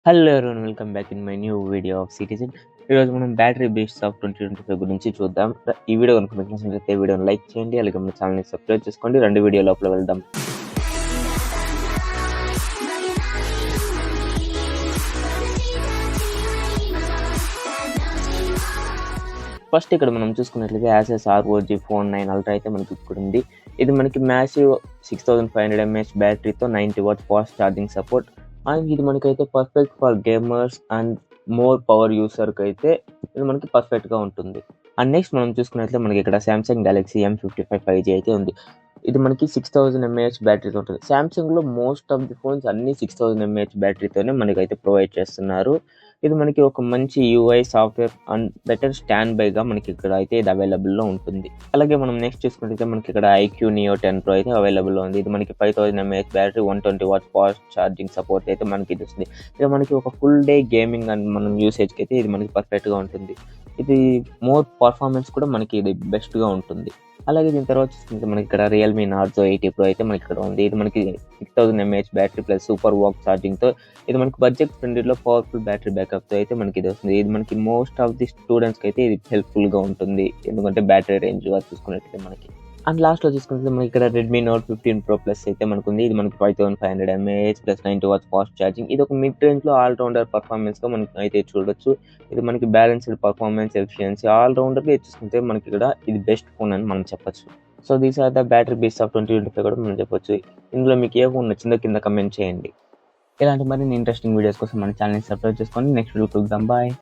Hello everyone, welcome back in my new video of citizen. ఈరోజు మనం battery based of 2025 గురించి చూద్దాం. ఈ వీడియో కనుక మీకు నచ్చినట్లయితే వీడియోని లైక్ చేయండి, అలాగే మన ఛానల్ని సబ్స్క్రైబ్ చేసుకోండి. రెండు వీడియో లోపల వెళ్దాం. ఫస్ట్ ఇక్కడ మనం చూసుకున్నట్లయితే యాసెస్ ROG Phone 9 Ultra అయితే మనకి ఇక్కడ ఉంది. ఇది మనకి మ్యాసివ్ 6500 mAh బ్యాటరీతో 90 watt fast charging support. And ఇది మనకైతే perfect for gamers and more power యూసర్కి అయితే ఇది మనకి పర్ఫెక్ట్గా ఉంటుంది. అండ్ నెక్స్ట్ మనం చూసుకున్నట్లయితే మనకి ఇక్కడ సామ్సంగ్ గెలాక్సీ M55 5G అయితే ఉంది. ఇది మనకి 6000 mAh బ్యాటరీతో ఉంటుంది. సామ్సంగ్లో మోస్ట్ ఆఫ్ ది ఫోన్స్ అన్ని 6000 mAh బ్యాటరీతోనే మనకైతే ప్రొవైడ్ చేస్తున్నారు. ఇది మనకి ఒక మంచి UI సాఫ్ట్వేర్ అండ్ బెటర్ స్టాండ్ బైగా మనకి ఇక్కడ అయితే ఇది అవైలబుల్లో ఉంటుంది. అలాగే మనం నెక్స్ట్ చూసుకుంటే మనకి ఇక్కడ iQ Neo 10 Pro అయితే అవైలబుల్లో ఉంది. ఇది మనకి 5000 mAh battery, 120 what fast charging support అయితే మనకి ఇది వస్తుంది. ఇది మనకి ఒక ఫుల్ డే గేమింగ్ అండ్ మనం యూసేజ్కి అయితే ఇది మనకి పర్ఫెక్ట్గా ఉంటుంది. ఇది మోర్ పర్ఫార్మెన్స్ కూడా మనకి ఇది బెస్ట్గా ఉంటుంది. అలాగే దీని తర్వాత చూసుకుంటే మనకి ఇక్కడ రియల్మీ నార్జో 80 Pro అయితే మనకి ఇక్కడ ఉంది. ఇది మనకి 6000 mAh battery plus super VOOC ఛార్జింగ్తో ఇది మనకి బడ్జెట్ ఫ్రెండ్లీలో పవర్ఫుల్ బ్యాటరీ బ్యాకప్తో అయితే మనకి ఇది వస్తుంది. ఇది మనకి మోస్ట్ ఆఫ్ ది స్టూడెంట్స్కి అయితే ఇది హెల్ప్ఫుల్గా ఉంటుంది, ఎందుకంటే బ్యాటరీ రేంజ్ చూసుకున్నట్లయితే మనకి. అండ్ లాస్ట్లో చూసుకుంటే మనకి ఇక్కడ రెడ్మీ నోట్ 15 Pro ప్లస్ అయితే మనకు ఉంది. ఇది మనకి 5500 mAh plus 90 watts fast charging. ఇది ఒక మిడ్ రేంజ్లో ఆల్రౌండర్ పర్ఫార్మెన్స్గా మనకి అయితే చూడొచ్చు. ఇది మనకి బ్యాలెన్స్డ్ పర్ఫార్మెన్స్, ఎఫిషియన్సీ ఆల్రౌండర్గా చూసుకుంటే మనకి ఇక్కడ ఇది బెస్ట్ ఫోన్ అని మనం చెప్పొచ్చు. So these are the battery base of 2025 కూడా మనం చెప్పొచ్చు. ఇందులో మీకు ఏ ఫోన్ నచ్చిందో కింద కమెంట్ చేయండి. ఇలాంటి మరిన్ని ఇంట్రెస్టింగ్ వీడియోస్ కోసం మన ఛానల్ని సబ్స్క్రైబ్ చేసుకోండి. నెక్స్ట్ వీడియో చూద్దాం. బాయ్.